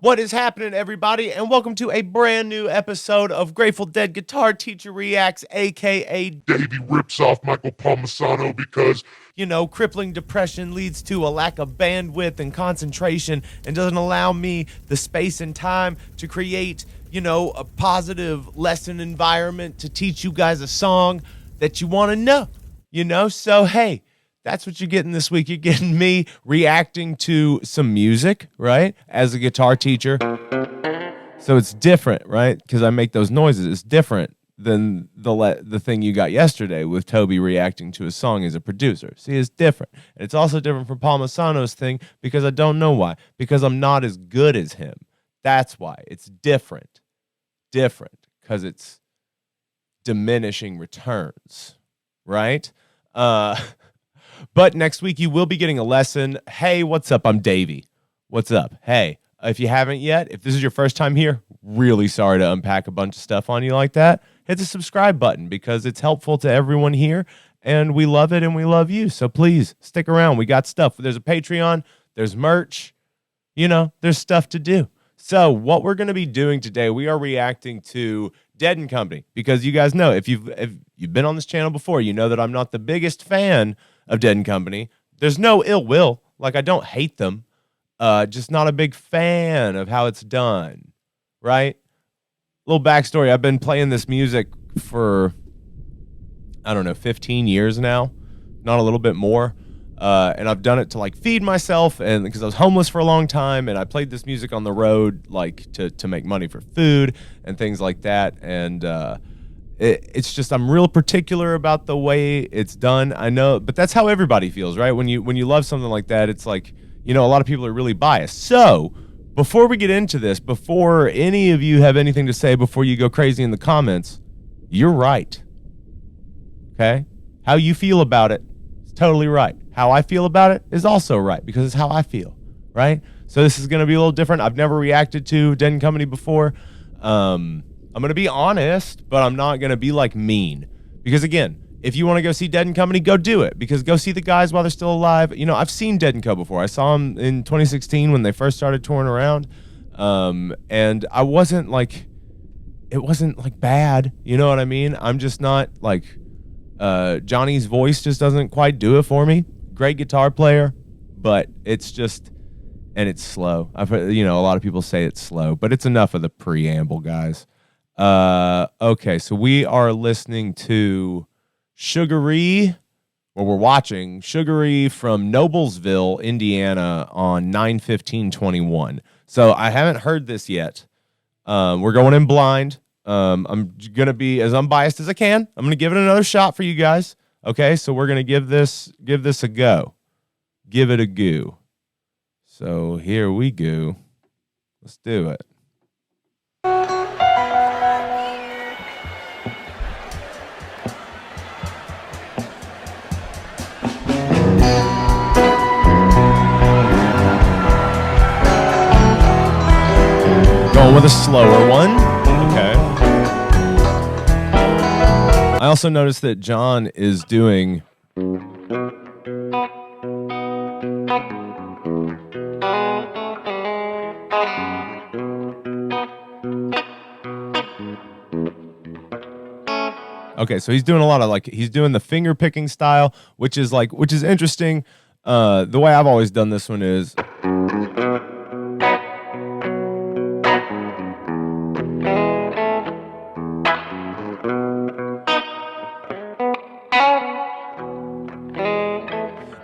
What is happening, everybody, and welcome to a brand new episode of Grateful Dead Guitar Teacher Reacts, aka Davey rips off Michael Palmisano because, you know, crippling depression leads to a lack of bandwidth and concentration and doesn't allow me the space and time to create, you know, a positive lesson environment to teach you guys a song that you want to know, you know? So, hey, that's what you're getting this week. You're getting me reacting to some music, right, as a guitar teacher. So it's different, right, because I make those noises. It's different than the thing you got yesterday with Toby reacting to a song as a producer. See, it's different. And it's also different from Palmisano's thing because I don't know why. Because I'm not as good as him. That's why. It's different. Different. Because it's diminishing returns, right? But next week you will be getting a lesson. Hey, what's up? I'm Davey. What's up? Hey, if you haven't yet, if this is your first time here, really sorry to unpack a bunch of stuff on you like that. Hit the subscribe button because it's helpful to everyone here, and we love it and we love you. So please stick around. We got stuff. There's a Patreon. There's merch. You know, there's stuff to do. So what we're going to be doing today, we are reacting to Dead & Company because you guys know, if you've been on this channel before, you know that I'm not the biggest fan of Dead & Company. There's no ill will. Like, I don't hate them. Just not a big fan of how it's done, right? Little backstory. I've been playing this music for, I don't know, 15 years now. Not a little bit more. And I've done it to, like, feed myself, and because I was homeless for a long time, and I played this music on the road, like, to make money for food and things like that. And it's just, I'm real particular about the way it's done. I know, but that's how everybody feels, right? When you love something like that, it's like, you know, a lot of people are really biased. So before we get into this, before any of you have anything to say, before you go crazy in the comments, you're right. Okay? How you feel about it is totally right. How I feel about it is also right because it's how I feel, right? So this is going to be a little different. I've never reacted to Dead & Company before. I'm going to be honest, but I'm not going to be, like, mean. Because, again, if you want to go see Dead & Company, go do it. Because go see the guys while they're still alive. You know, I've seen Dead & Co. before. I saw them in 2016 when they first started touring around. And I wasn't, like, it wasn't, like, bad. You know what I mean? I'm just not, like, Johnny's voice just doesn't quite do it for me. Great guitar player, but it's just, and it's slow. I've heard, you know, a lot of people say it's slow, but it's enough of the preamble, guys. Okay, so we are listening to Sugaree, or we're watching Sugaree from Noblesville, Indiana on 9/15/21. So I haven't heard this yet. We're going in blind. I'm going to be as unbiased as I can. I'm going to give it another shot for you guys. Okay, so we're going to give this a go. Give it a go. So here we go. Let's do it. Going with a slower one. Okay. I also noticed that John is doing okay, so he's doing a lot of, like, he's doing the finger picking style, which is interesting. The way I've always done this one is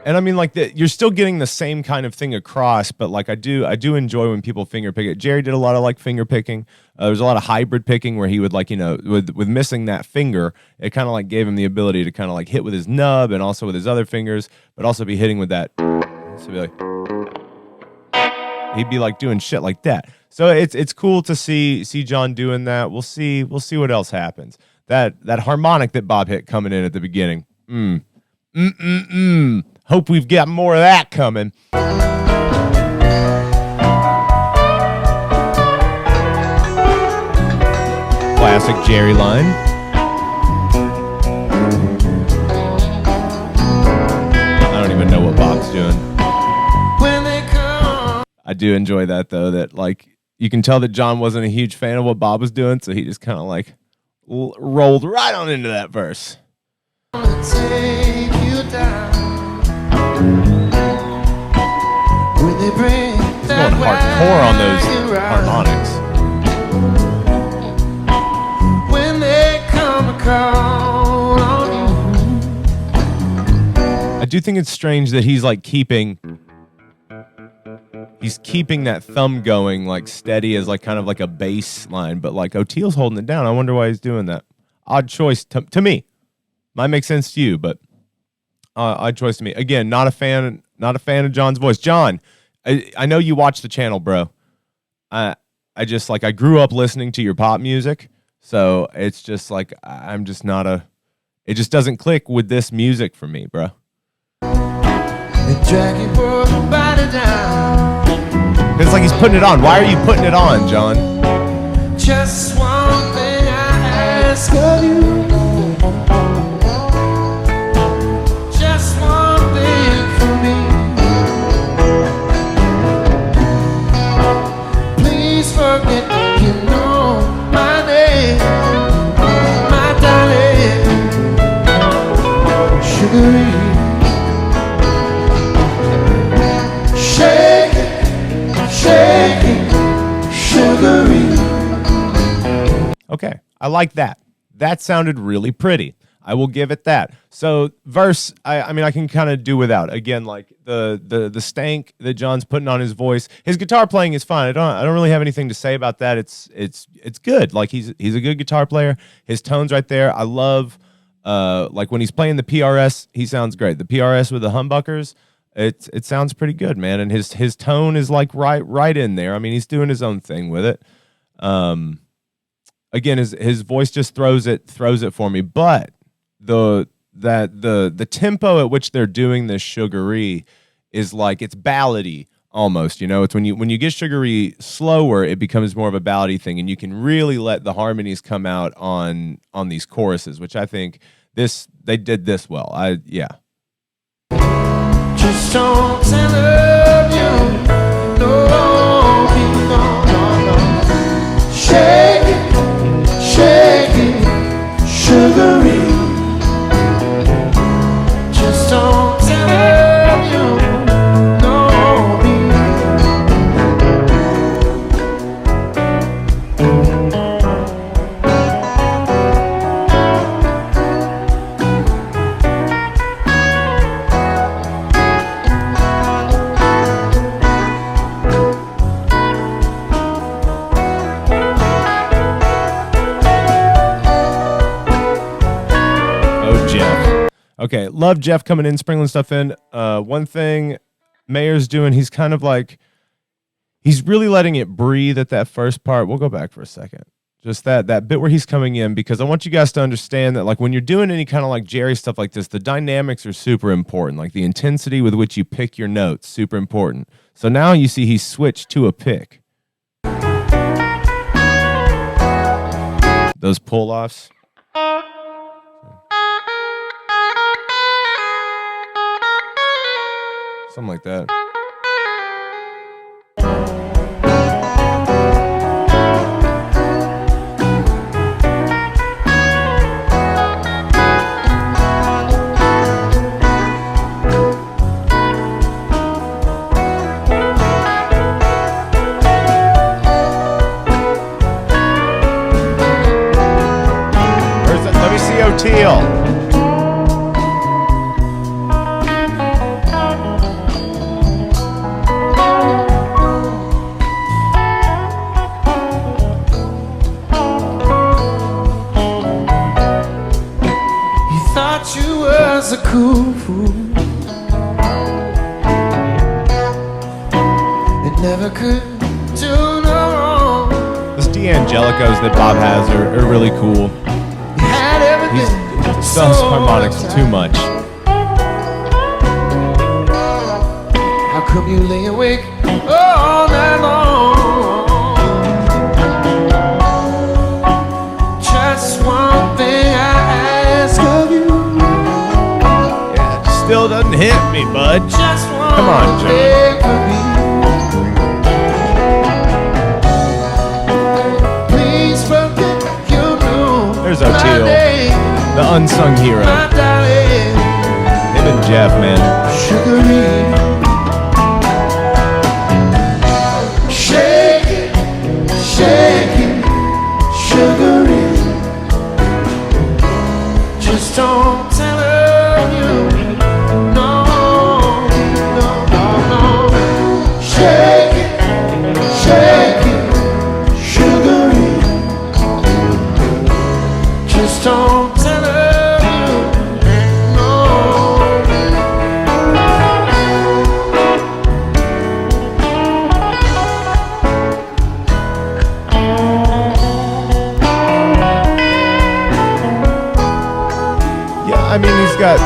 and I mean, like, you're still getting the same kind of thing across, but, like, I do enjoy when people finger pick it. Jerry did a lot of, like, finger picking. There's a lot of hybrid picking where he would, like, you know, with missing that finger, it kind of, like, gave him the ability to kind of, like, hit with his nub and also with his other fingers, but also be hitting with that. So be like, he'd be, like, doing shit like that. So it's cool to see John doing that. We'll see what else happens. That harmonic that Bob hit coming in at the beginning. Hope we've got more of that coming. Classic Jerry line. I don't even know what Bob's doing. do enjoy that though. That like you can tell that John wasn't a huge fan of what Bob was doing, so he just kind of like rolled right on into that verse. Take you down. When they bring He's going hardcore on those harmonics. When they come and call on you. I do think it's strange that he's like keeping that thumb going like steady as like kind of like a bass line, but like O'Teal's holding it down. I wonder why he's doing that. Odd choice to me. Might make sense to you, but odd choice to me. Again, not a fan of John's voice. John, I know you watch the channel, bro. I just like I grew up listening to your pop music, so it's just like I'm just not a. It just doesn't click with this music for me, bro. It's like he's putting it on. Why are you putting it on, John? Just one thing I ask of you. Just one thing for me. Please forget you know my name, my darling, Sugaree. Sugaree. Okay, I like that. That sounded really pretty. I will give it that. So verse, I mean, I can kind of do without. Again, like the stank that John's putting on his voice. His guitar playing is fine. I don't really have anything to say about that. It's good. Like he's a good guitar player. His tone's right there. I love like when he's playing the PRS, he sounds great. The PRS with the humbuckers. It sounds pretty good, man, and his tone is like right in there. I mean, he's doing his own thing with it. Again, his voice just throws it for me. But the tempo at which they're doing this Sugaree is like it's ballady almost. You know, it's when you get Sugaree slower, it becomes more of a ballady thing, and you can really let the harmonies come out on these choruses, which I think they did this well. Just don't tell her you no. Shake it, Sugaree. Just don't tell her you know me. Okay, love Jeff coming in, sprinkling stuff in. One thing Mayer's doing, he's kind of like, he's really letting it breathe at that first part. We'll go back for a second. Just that bit where he's coming in, because I want you guys to understand that like when you're doing any kind of like Jerry stuff like this, the dynamics are super important. Like the intensity with which you pick your notes, super important. So now you see he's switched to a pick. Those pull-offs. Something like that. Let me see O'Teal. A cool fool. It never could do no wrong. Those D'Angelicos that Bob has are really cool. He had everything. He sells harmonics too much. How come you lay awake all night long? Just one thing I ask of you. Still doesn't hit me, bud. Just one Come on, John. thing for me. Teal, the unsung hero. Him and Jeff, man. Sugaree. Shake it, Sugaree. Just don't tell her you. No, no, no, no. Shake it, Sugaree. Just don't tell her you. No. Yeah, I mean, he's got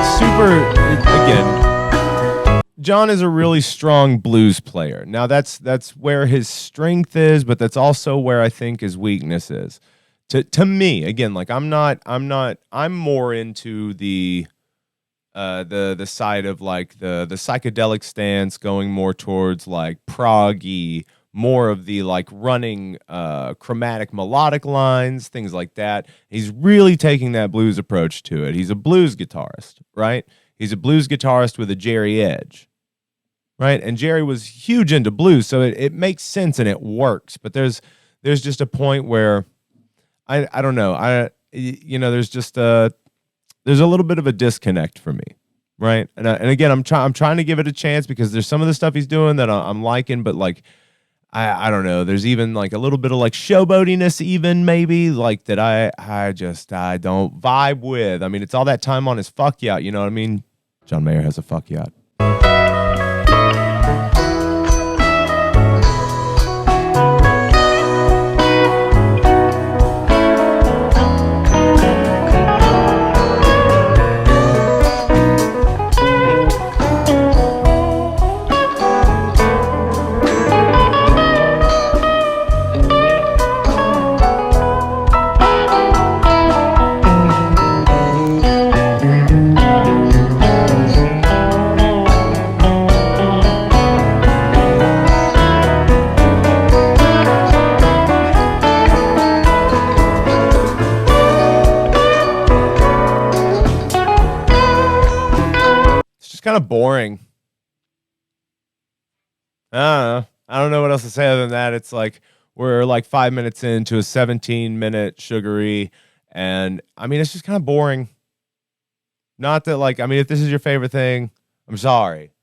again, John is a really strong blues player. Now that's where his strength is, but that's also where I think his weakness is. To me, again, like I'm more into the side of like the psychedelic stance, going more towards like proggy, more of the like running chromatic melodic lines, things like that. He's really taking that blues approach to it. He's a blues guitarist, right? He's a blues guitarist with a Jerry edge, right? And Jerry was huge into blues, so it makes sense and it works. But there's just a point where I don't know. There's just there's a little bit of a disconnect for me, right? And again, I'm trying to give it a chance because there's some of the stuff he's doing that I'm liking, but like I don't know. There's even like a little bit of like showboatiness, even maybe like that I don't vibe with. I mean, it's all that time on his fuck yacht. You know what I mean? John Mayer has a fuck yacht. Kind of boring. I don't know what else to say other than that. It's like we're like 5 minutes into a 17-minute Sugaree, and I mean it's just kind of boring. Not that like, I mean, if this is your favorite thing, I'm sorry.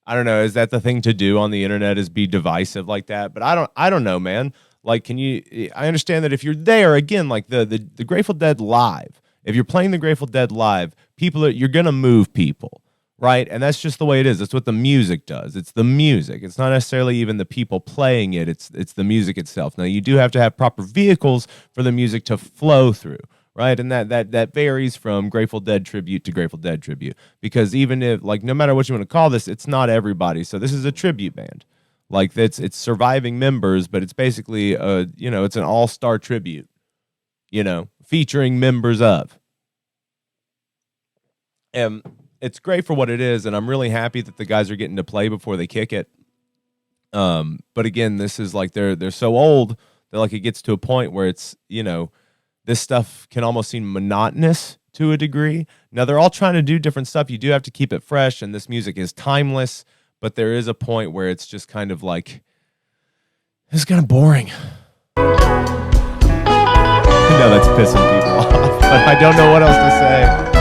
I don't know. Is that the thing to do on the internet, is be divisive like that? But I don't know, man. Like, I understand that if you're there again, like the Grateful Dead live, if you're playing the Grateful Dead live, you're gonna move people. Right? And that's just the way it is. That's what the music does. It's the music. It's not necessarily even the people playing it. It's the music itself. Now, you do have to have proper vehicles for the music to flow through, right? And that varies from Grateful Dead tribute to Grateful Dead tribute. Because even if, like, no matter what you want to call this, it's not everybody. So this is a tribute band. Like, it's surviving members, but it's basically, it's an all-star tribute, featuring members of. It's great for what it is, and I'm really happy that the guys are getting to play before they kick it. But again, this is like they're so old that like it gets to a point where it's, this stuff can almost seem monotonous to a degree. Now they're all trying to do different stuff. You do have to keep it fresh, and this music is timeless, but there is a point where it's just kind of like, it's kind of boring. I know that's pissing people off, but I don't know what else to say.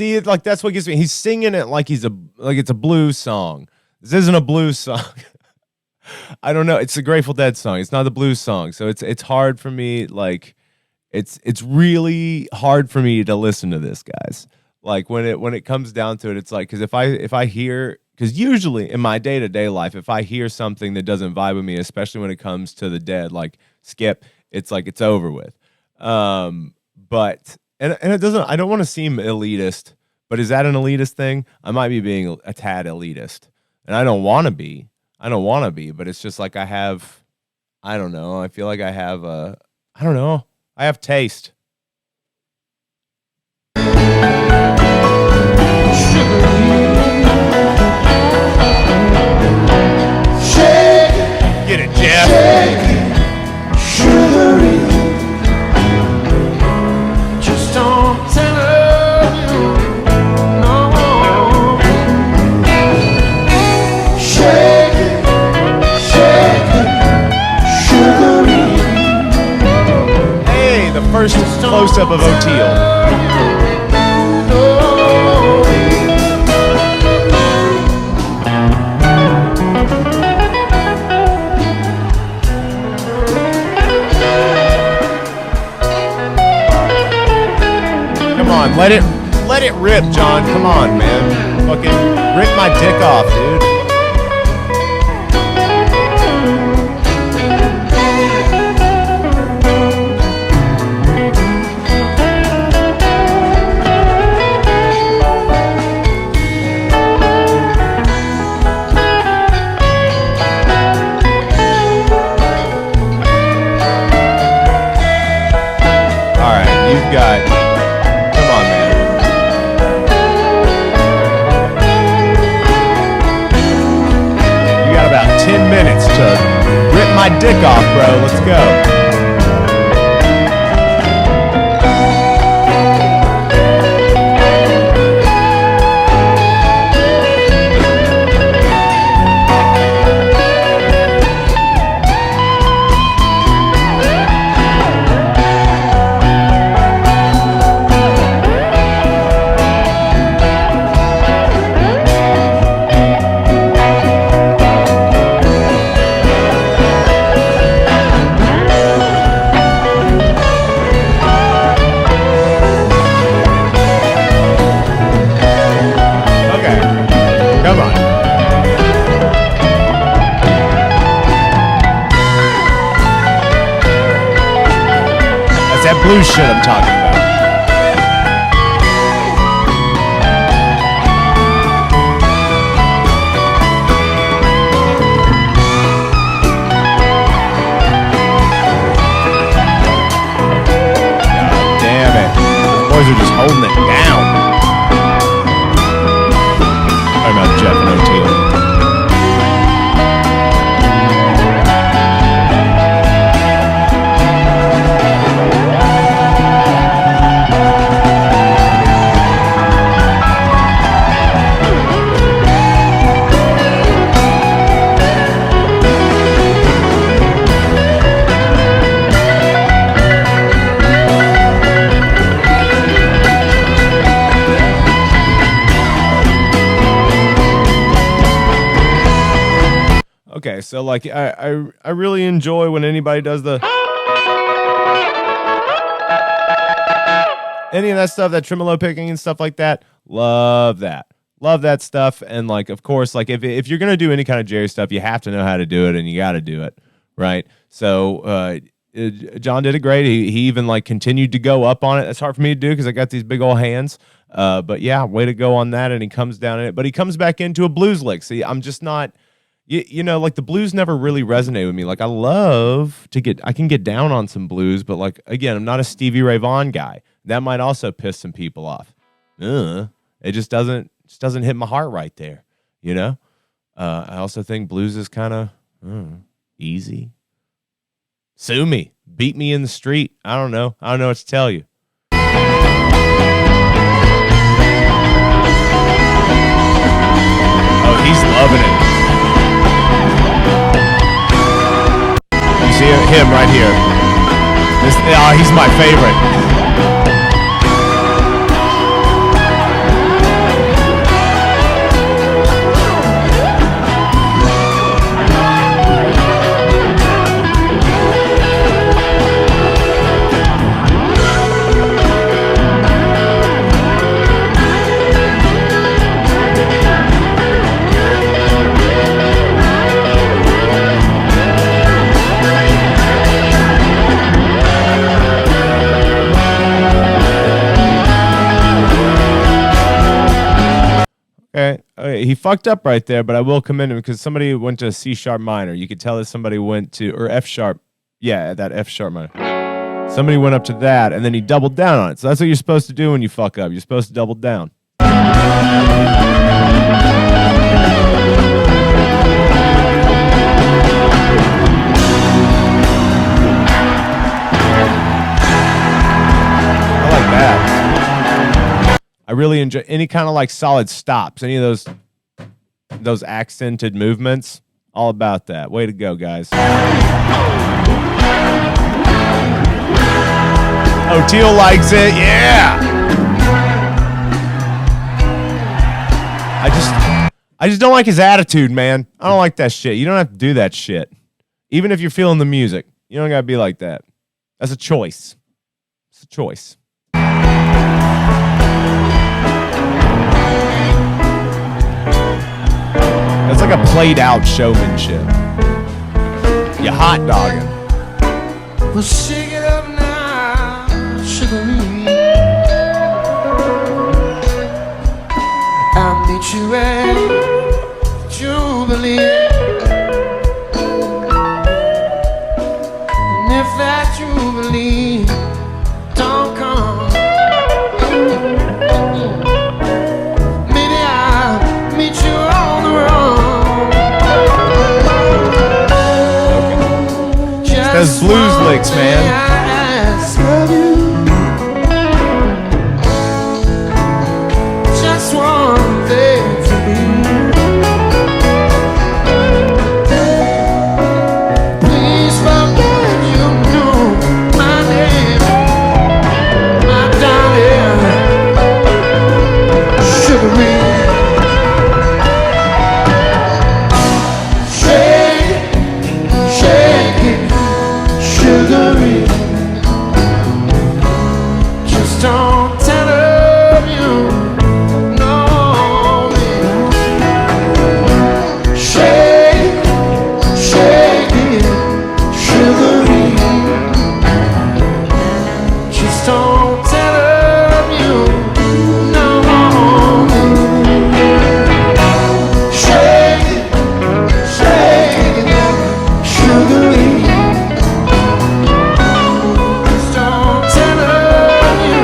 See, it like that's what gets me. He's singing it like it's a blues song. This isn't a blues song. I don't know. It's a Grateful Dead song. It's not a blues song. So it's hard for me. Like it's really hard for me to listen to this, guys. Like when it comes down to it, it's like because if I hear, because usually in my day-to-day life, if I hear something that doesn't vibe with me, especially when it comes to the Dead, like Skip, it's like it's over with. But it doesn't. I don't want to seem elitist, but is that an elitist thing? I might be being a tad elitist, and I don't want to be. But it's just like I don't know. I feel like I have I don't know. I have taste. Get it, Jeff. Sugaree. Just don't tell her no. Shake it, Sugaree. Hey, the first close-up of O'Teal. Come on, let it rip, John. Come on, man. Fucking rip my dick off, dude. All right, you've got. About 10 minutes to rip my dick off, bro. Let's go. Blue shit I'm talking about. God damn it. Those boys are just holding it down. Talking about Jeff and O'Teal. Okay, so like I really enjoy when anybody does any of that stuff, that tremolo picking and stuff like that. Love that stuff. And like, of course, like if you're gonna do any kind of Jerry stuff, you have to know how to do it, and you got to do it right. So John did it great. He even like continued to go up on it. That's hard for me to do because I got these big old hands. But yeah, way to go on that. And he comes down in it, but he comes back into a blues lick. See, I'm just not. You know, like the blues never really resonate with me. Like I can get down on some blues, but like, again, I'm not a Stevie Ray Vaughan guy. That might also piss some people off. It just doesn't hit my heart right there. You know? I also think blues is kind of easy. Sue me. Beat me in the street. I don't know what to tell you. Oh, he's loving it. You see him right here. He's my favorite. he fucked up right there, but I will commend him because somebody went to a C sharp minor. You could tell that somebody went to, or F sharp. Yeah, that F sharp minor. Somebody went up to that, and then he doubled down on it. So that's what you're supposed to do when you fuck up. You're supposed to double down. I really enjoy any kind of like solid stops, any of those accented movements. All about that. Way to go, guys. Oh, Teal likes it. Yeah. I just don't like his attitude, man. I don't like that shit. You don't have to do that shit. Even if you're feeling the music, you don't gotta be like that. That's a choice. It's a choice. That's like a played out showmanship. You hot dogging. Well, shake it up now, Sugaree. I'll meet you at Jubilee. And if that Jubilee don't come, maybe I'll meet you on the road. Okay. Those blues licks, man. Just one thing to be. Please forget you know my name, my darling Sugaree. Shake it, Sugaree. Just don't tell her you know me. Shake it, Sugaree. Just don't tell her you know me. Shake it, Sugaree. Just don't tell her you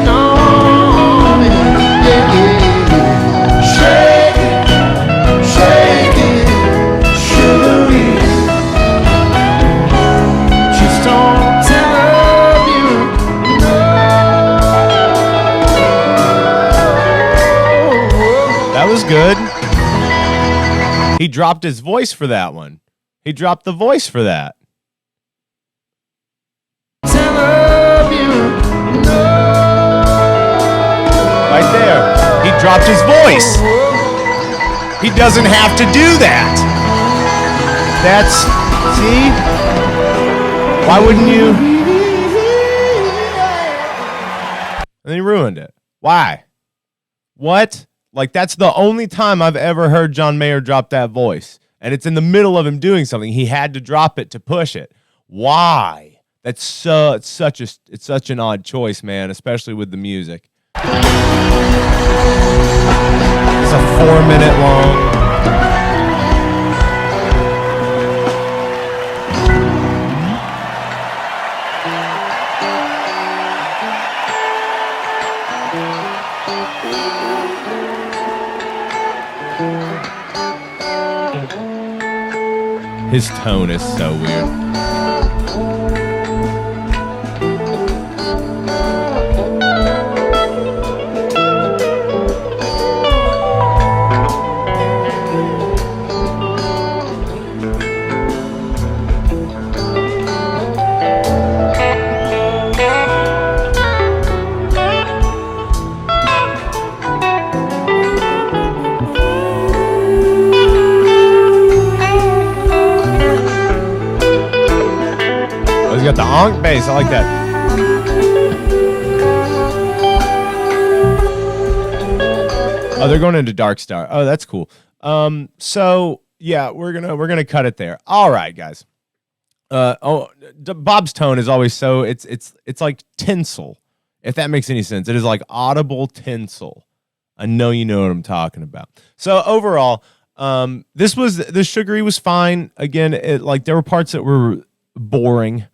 know me. Yeah, yeah. Shake it, Sugaree. Just don't tell her you know. That was good. He dropped his voice for that one. He dropped the voice for that. Tell her you know. Right there. He dropped his voice. He doesn't have to do that. That's, see? Why wouldn't you? And then he ruined it. Why? What? Like, that's the only time I've ever heard John Mayer drop that voice. And it's in the middle of him doing something. He had to drop it to push it. Why? That's it's such an odd choice, man, especially with the music. It's a 4-minute long. His tone is so weird. He's got the onk bass. I like that. Oh, they're going into Dark Star. Oh, that's cool. So yeah, we're gonna cut it there. All right, guys. Bob's tone is always so it's like tinsel, if that makes any sense. It is like audible tinsel. I know you know what I'm talking about. So overall, the Sugaree was fine. Again, there were parts that were boring.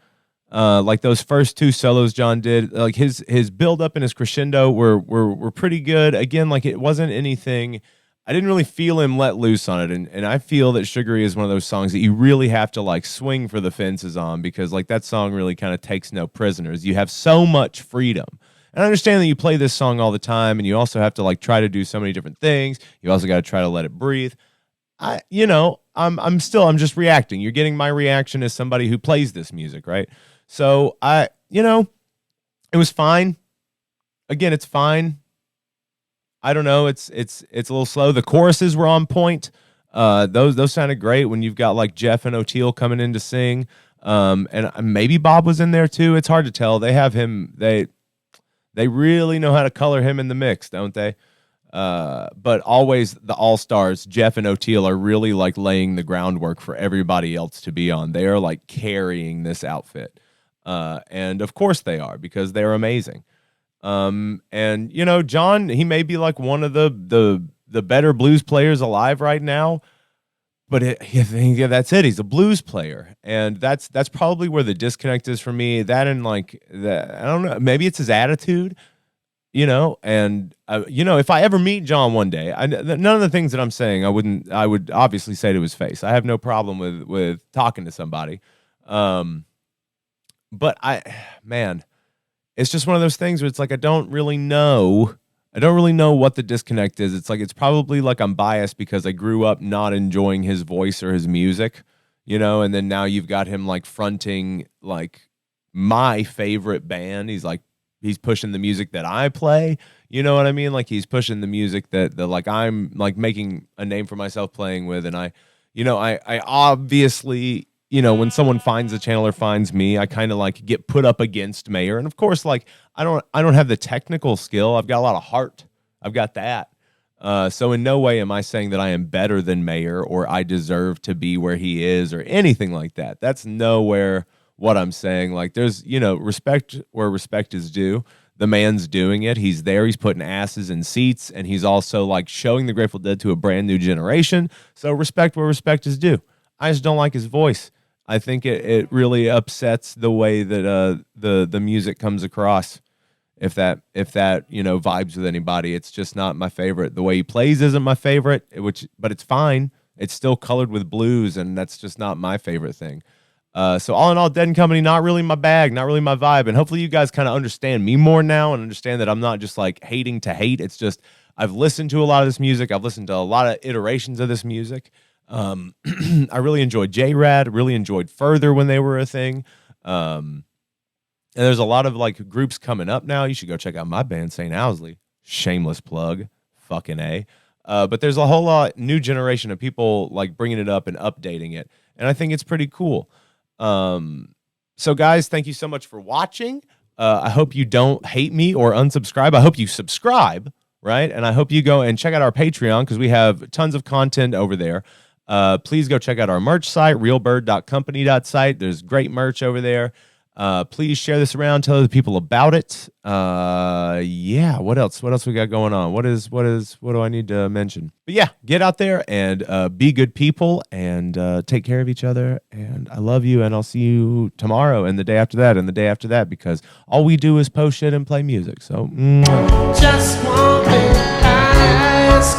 Like those first two solos John did, like his build up and his crescendo were pretty good. Again, like it wasn't anything. I didn't really feel him let loose on it, and I feel that Sugaree is one of those songs that you really have to like swing for the fences on, because like that song really kind of takes no prisoners. You have so much freedom. And I understand that you play this song all the time, and you also have to like try to do so many different things. You also got to try to let it breathe. I'm just reacting. You're getting my reaction as somebody who plays this music, right? So it was fine. Again, it's fine. I don't know. It's a little slow. The choruses were on point. Those sounded great when you've got like Jeff and O'Teal coming in to sing. And maybe Bob was in there too. It's hard to tell. They have him. They really know how to color him in the mix, don't they? But always the all-stars, Jeff and O'Teal, are really like laying the groundwork for everybody else to be on. They are like carrying this outfit. And of course they are, because they're amazing. And John, he may be like one of the better blues players alive right now, but that's it. He's a blues player, and that's probably where the disconnect is for me. That and like that, I don't know. Maybe it's his attitude, And if I ever meet John one day, none of the things that I'm saying, I would obviously say to his face. I have no problem with talking to somebody. But it's just one of those things where it's like I don't really know what the disconnect is. It's like it's probably like I'm biased because I grew up not enjoying his voice or his music, and then now you've got him like fronting like my favorite band. He's pushing the music that I play, you know what I mean? Like he's pushing the music that like I'm like making a name for myself playing with, and I obviously, when someone finds a channel or finds me, I kind of like get put up against Mayer. And of course, like I don't have the technical skill. I've got a lot of heart. I've got that. So in no way am I saying that I am better than Mayer or I deserve to be where he is or anything like that. That's nowhere what I'm saying. Like there's, respect where respect is due. The man's doing it. He's there. He's putting asses in seats, and he's also like showing the Grateful Dead to a brand new generation. So respect where respect is due. I just don't like his voice. I think it really upsets the way that the music comes across. If that vibes with anybody, it's just not my favorite. The way he plays isn't my favorite, but it's fine. It's still colored with blues, and that's just not my favorite thing. So all in all, Dead & Company, not really my bag, not really my vibe. And hopefully you guys kind of understand me more now and understand that I'm not just like hating to hate. It's just I've listened to a lot of this music. I've listened to a lot of iterations of this music. I really enjoyed J-Rad, really enjoyed Further when they were a thing. And there's a lot of like groups coming up now. You should go check out my band, St. Owsley. Shameless plug, fucking A. But there's a whole lot new generation of people like bringing it up and updating it. And I think it's pretty cool. So guys, thank you so much for watching. I hope you don't hate me or unsubscribe. I hope you subscribe, right? And I hope you go and check out our Patreon because we have tons of content over there. Please go check out our merch site, realbird.company.site. There's great merch over there. Please share this around, tell other people about it. Yeah, what else we got going on? What do I need to mention? But yeah, get out there and be good people and take care of each other. And I love you, and I'll see you tomorrow and the day after that and the day after that, because all we do is post shit and play music. So just one thing I ask.